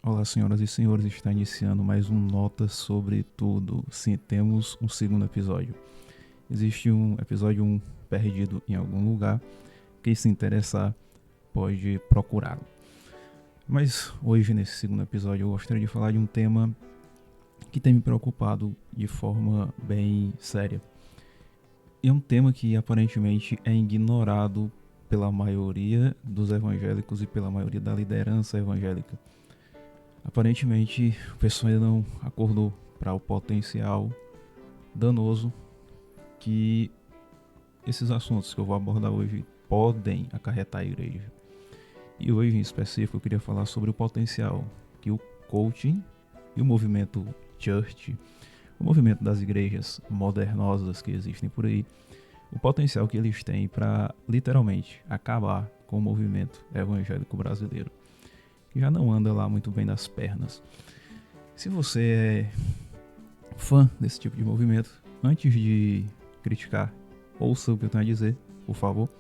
Olá, senhoras e senhores, está iniciando mais um Nota sobre Tudo. Sim, temos um segundo episódio. Existe um episódio 1 perdido em algum lugar. Quem se interessar pode procurá-lo. Mas hoje, nesse segundo episódio, eu gostaria de falar de um tema que tem me preocupado de forma bem séria. E é um tema que aparentemente é ignorado pela maioria dos evangélicos e pela maioria da liderança evangélica. Aparentemente, o pessoal ainda não acordou para o potencial danoso que esses assuntos que eu vou abordar hoje podem acarretar a igreja. E hoje, em específico, eu queria falar sobre o potencial que o coaching e o movimento church, o movimento das igrejas modernosas que existem por aí, o potencial que eles têm para literalmente acabar com o movimento evangélico brasileiro, que já não anda lá muito bem das pernas. Se você é fã desse tipo de movimento, antes de criticar, ouça o que eu tenho a dizer, por favor,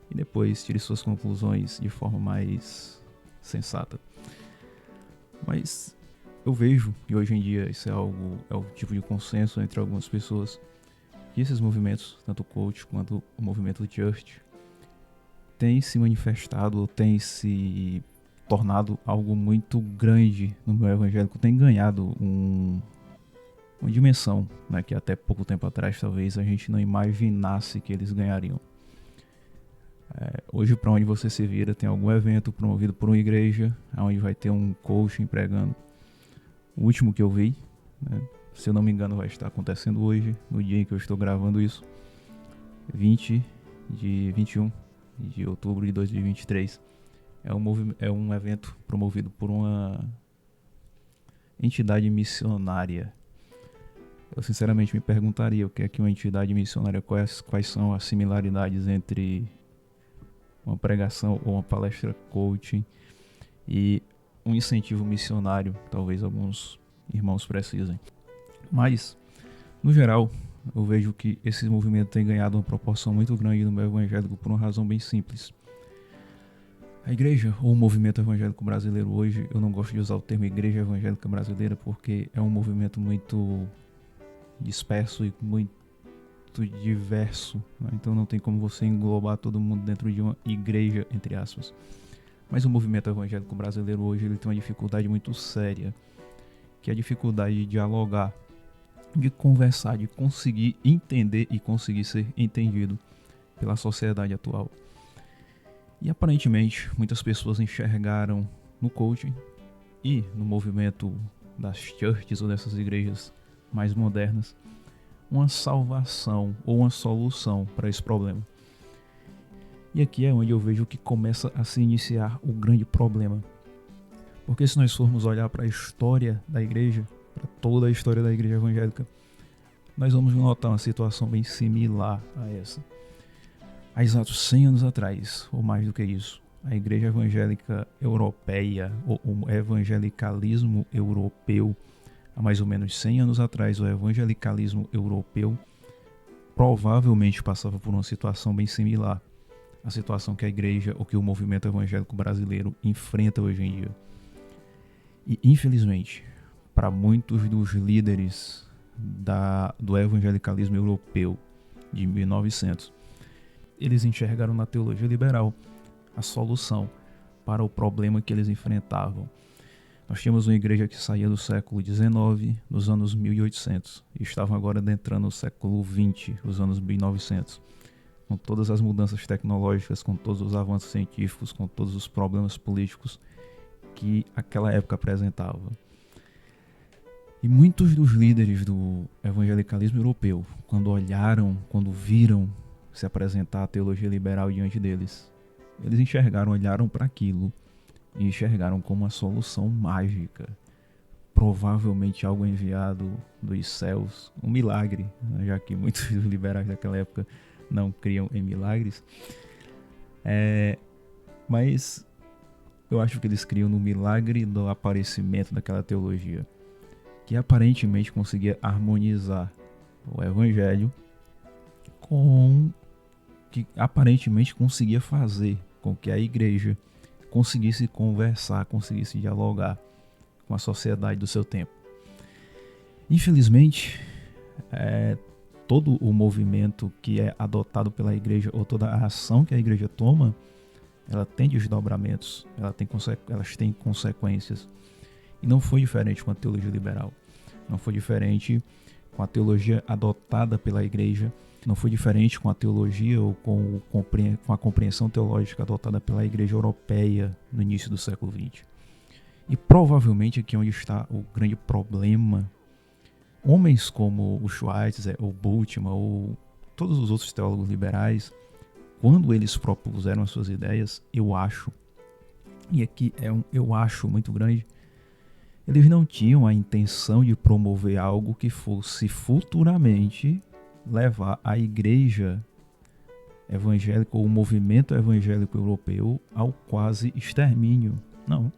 e depois tire suas conclusões de forma mais sensata. Mas eu vejo que hoje em dia isso é o tipo de consenso entre algumas pessoas, que esses movimentos, tanto o coach quanto o movimento do church, têm se manifestado, têm se tornado algo muito grande no meio evangélico, tem ganhado uma dimensão, né, que até pouco tempo atrás talvez a gente não imaginasse que eles ganhariam. Hoje, para onde você se vira, tem algum evento promovido por uma igreja, onde vai ter um coach pregando. O último que eu vi, né, se eu não me engano, vai estar acontecendo hoje, no dia em que eu estou gravando isso, 21 de outubro de 2023. É um evento promovido por uma entidade missionária. Eu sinceramente me perguntaria o que é que uma entidade missionária, quais são as similaridades entre uma pregação ou uma palestra coaching e um incentivo missionário, talvez alguns irmãos precisem. Mas, no geral, eu vejo que esse movimento tem ganhado uma proporção muito grande no meio evangélico por uma razão bem simples. A igreja ou o movimento evangélico brasileiro hoje, eu não gosto de usar o termo igreja evangélica brasileira porque é um movimento muito disperso e muito diverso, né? Então não tem como você englobar todo mundo dentro de uma igreja, entre aspas. Mas o movimento evangélico brasileiro hoje ele tem uma dificuldade muito séria, que é a dificuldade de dialogar, de conversar, de conseguir entender e conseguir ser entendido pela sociedade atual. E aparentemente muitas pessoas enxergaram no coaching e no movimento das churches ou dessas igrejas mais modernas uma salvação ou uma solução para esse problema. E aqui é onde eu vejo que começa a se iniciar o grande problema. Porque se nós formos olhar para a história da igreja, para toda a história da igreja evangélica, nós vamos notar uma situação bem similar a essa. Há exatos 100 anos atrás, ou mais do que isso, a igreja evangélica europeia, ou o evangelicalismo europeu, há mais ou menos 100 anos atrás, o evangelicalismo europeu provavelmente passava por uma situação bem similar à situação que a igreja ou que o movimento evangélico brasileiro enfrenta hoje em dia. E infelizmente, para muitos dos líderes do evangelicalismo europeu de 1900, eles enxergaram na teologia liberal a solução para o problema que eles enfrentavam. Nós tínhamos uma igreja que saía do século XIX, nos anos 1800, e estavam agora adentrando no século XX, os anos 1900, com todas as mudanças tecnológicas, com todos os avanços científicos, com todos os problemas políticos que aquela época apresentava. E muitos dos líderes do evangelicalismo europeu, quando viram se apresentar a teologia liberal diante deles, eles olharam para aquilo e enxergaram como uma solução mágica, provavelmente algo enviado dos céus, um milagre, né? Já que muitos dos liberais daquela época não criam em milagres. Mas eu acho que eles criam no milagre do aparecimento daquela teologia, que aparentemente conseguia harmonizar o evangelho com que aparentemente conseguia fazer com que a igreja conseguisse conversar, conseguisse dialogar com a sociedade do seu tempo. Infelizmente, todo o movimento que é adotado pela igreja, ou toda a ação que a igreja toma, ela tem desdobramentos, elas têm consequências. E não foi diferente com a teologia liberal. Não foi diferente com a teologia adotada pela igreja. Não foi diferente com a teologia ou com a compreensão teológica adotada pela igreja europeia no início do século XX. E provavelmente aqui é onde está o grande problema. Homens como o Schweitzer, ou Bultmann, ou todos os outros teólogos liberais, quando eles propuseram as suas ideias, eu acho, e aqui é um eu acho muito grande, eles não tinham a intenção de promover algo que fosse futuramente levar a igreja evangélica ou o movimento evangélico europeu ao quase extermínio. Não.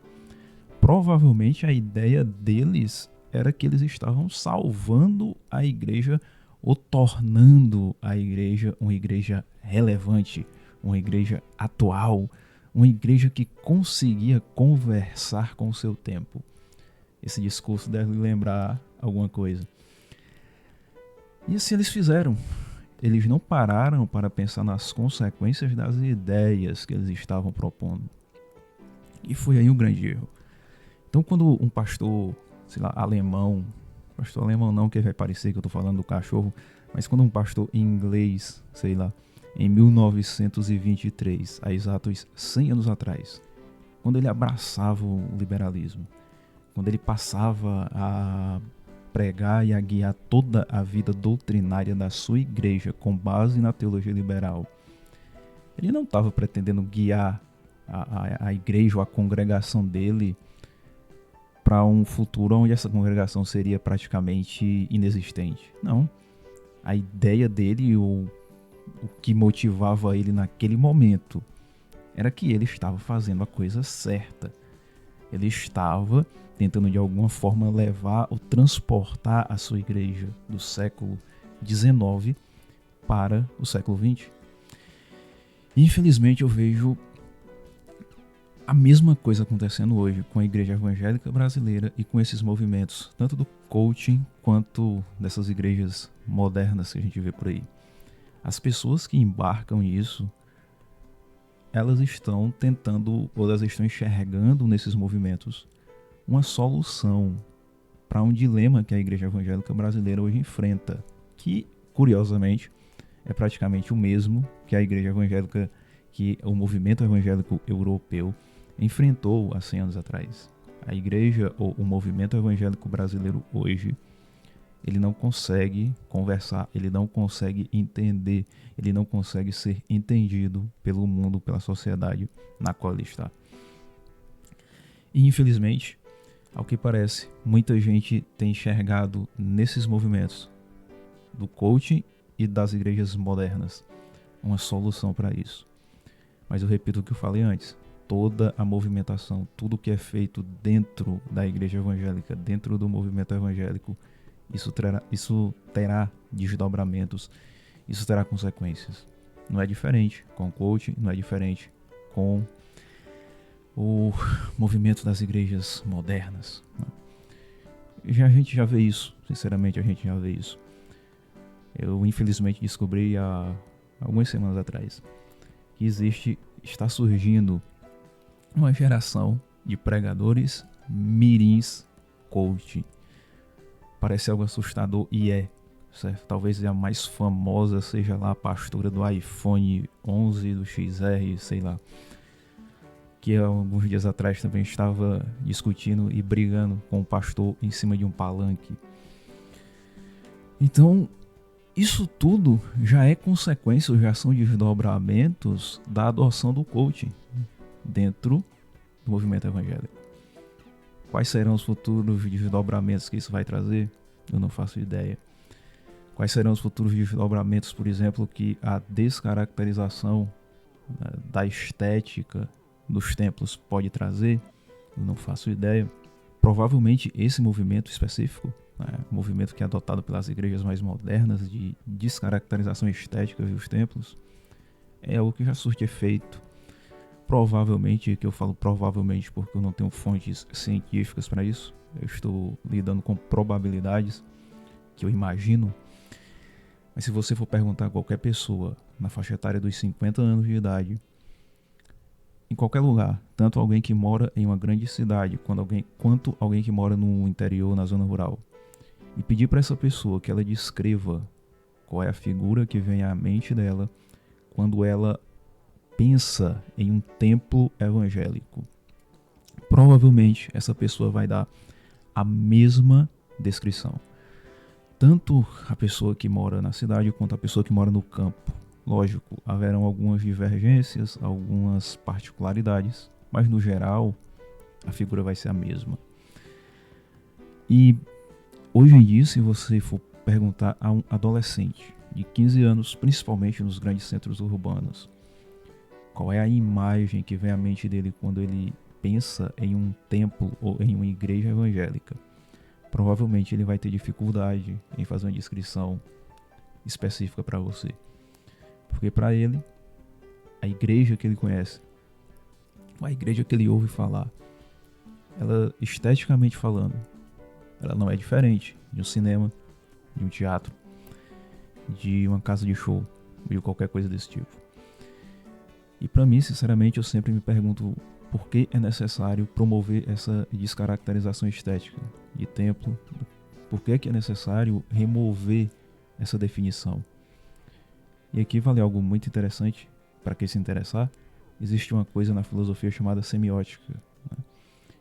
Provavelmente a ideia deles era que eles estavam salvando a igreja ou tornando a igreja uma igreja relevante, uma igreja atual, uma igreja que conseguia conversar com o seu tempo. Esse discurso deve lembrar alguma coisa. E assim eles fizeram. Eles não pararam para pensar nas consequências das ideias que eles estavam propondo. E foi aí um grande erro. Então quando um pastor, alemão, pastor alemão não, que vai parecer que eu estou falando do cachorro, mas quando um pastor inglês, em 1923, há exatos 100 anos atrás, quando ele abraçava o liberalismo, quando ele passava a pregar e a guiar toda a vida doutrinária da sua igreja com base na teologia liberal, ele não estava pretendendo guiar a igreja ou a congregação dele para um futuro onde essa congregação seria praticamente inexistente. Não. A ideia dele, o que motivava ele naquele momento, era que ele estava fazendo a coisa certa. Ele estava tentando de alguma forma levar ou transportar a sua igreja do século XIX para o século XX. Infelizmente eu vejo a mesma coisa acontecendo hoje com a igreja evangélica brasileira e com esses movimentos, tanto do coaching quanto dessas igrejas modernas que a gente vê por aí. As pessoas que embarcam nisso, elas estão tentando, ou elas estão enxergando nesses movimentos uma solução para um dilema que a igreja evangélica brasileira hoje enfrenta, que, curiosamente, é praticamente o mesmo que a igreja evangélica, que o movimento evangélico europeu enfrentou há 100 anos atrás. A igreja ou o movimento evangélico brasileiro hoje, ele não consegue conversar, ele não consegue entender, ele não consegue ser entendido pelo mundo, pela sociedade na qual ele está. E infelizmente, ao que parece, muita gente tem enxergado nesses movimentos do coaching e das igrejas modernas uma solução para isso. Mas eu repito o que eu falei antes, toda a movimentação, tudo que é feito dentro da igreja evangélica, dentro do movimento evangélico, isso terá desdobramentos, isso terá consequências. Não é diferente com o coaching, não é diferente com o movimento das igrejas modernas. A gente já vê isso, sinceramente a gente já vê isso. Eu infelizmente descobri há algumas semanas atrás que está surgindo uma geração de pregadores mirins coaching. Parece algo assustador e certo? Talvez a mais famosa seja lá a pastora do iPhone 11, do XR, que há alguns dias atrás também estava discutindo e brigando com o pastor em cima de um palanque. Então, isso tudo já é consequência, já são desdobramentos da adoção do coaching dentro do movimento evangélico. Quais serão os futuros desdobramentos que isso vai trazer? Eu não faço ideia. Quais serão os futuros desdobramentos, por exemplo, que a descaracterização da estética dos templos pode trazer? Eu não faço ideia. Provavelmente esse movimento específico, o movimento que é adotado pelas igrejas mais modernas de descaracterização estética dos templos, é algo que já surte efeito. provavelmente, que eu falo provavelmente porque eu não tenho fontes científicas para isso, eu estou lidando com probabilidades que eu imagino. Mas se você for perguntar a qualquer pessoa na faixa etária dos 50 anos de idade, em qualquer lugar, tanto alguém que mora em uma grande cidade quanto alguém que mora no interior, na zona rural, e pedir para essa pessoa que ela descreva qual é a figura que vem à mente dela quando ela pensa em um templo evangélico, provavelmente essa pessoa vai dar a mesma descrição. Tanto a pessoa que mora na cidade quanto a pessoa que mora no campo. Lógico, haverão algumas divergências, algumas particularidades, mas no geral a figura vai ser a mesma. E hoje em dia, se você for perguntar a um adolescente de 15 anos, principalmente nos grandes centros urbanos, qual é a imagem que vem à mente dele quando ele pensa em um templo ou em uma igreja evangélica, provavelmente ele vai ter dificuldade em fazer uma descrição específica para você. Porque para ele, a igreja que ele conhece, a igreja que ele ouve falar, ela, esteticamente falando, ela não é diferente de um cinema, de um teatro, de uma casa de show, de qualquer coisa desse tipo. E para mim, sinceramente, eu sempre me pergunto por que é necessário promover essa descaracterização estética de templo, por que é necessário remover essa definição. E aqui vale algo muito interessante para quem se interessar. Existe uma coisa na filosofia chamada semiótica, né,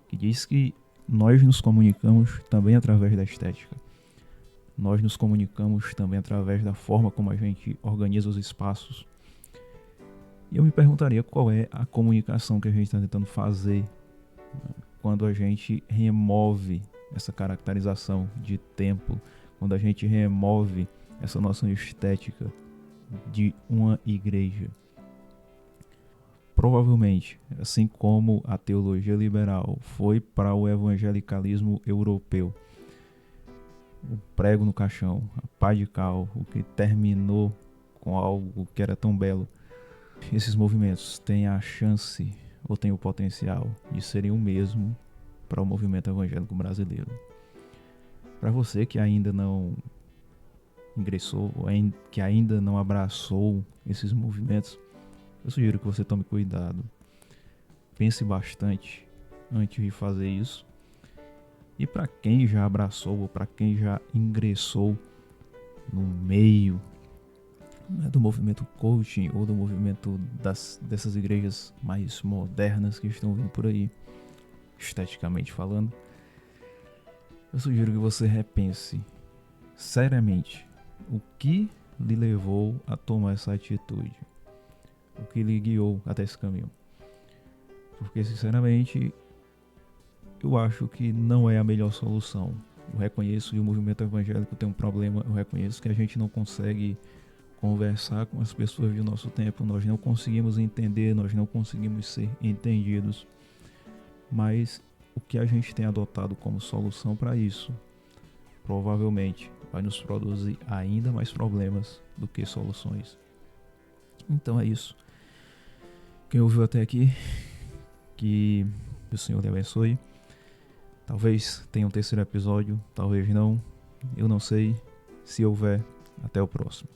que diz que nós nos comunicamos também através da estética. Nós nos comunicamos também através da forma como a gente organiza os espaços. E eu me perguntaria qual é a comunicação que a gente está tentando fazer, né, quando a gente remove essa caracterização de templo, quando a gente remove essa noção estética de uma igreja. Provavelmente, assim como a teologia liberal foi para o evangelicalismo europeu, o prego no caixão, a pá de cal, o que terminou com algo que era tão belo, esses movimentos têm a chance ou têm o potencial de serem o mesmo para o movimento evangélico brasileiro. Para você que ainda não ingressou, ou que ainda não abraçou esses movimentos, eu sugiro que você tome cuidado. Pense bastante antes de fazer isso. E para quem já abraçou ou para quem já ingressou no meio, né, do movimento coaching ou do movimento dessas igrejas mais modernas que estão vindo por aí, esteticamente falando, eu sugiro que você repense seriamente o que lhe levou a tomar essa atitude, o que lhe guiou até esse caminho. Porque, sinceramente, eu acho que não é a melhor solução. Eu reconheço que o movimento evangélico tem um problema, eu reconheço que a gente não consegue conversar com as pessoas do nosso tempo, nós não conseguimos entender, nós não conseguimos ser entendidos. Mas o que a gente tem adotado como solução para isso, provavelmente vai nos produzir ainda mais problemas do que soluções. Então é isso. Quem ouviu até aqui, que o Senhor lhe abençoe. Talvez tenha um terceiro episódio, talvez não. Eu não sei. Se houver, até o próximo.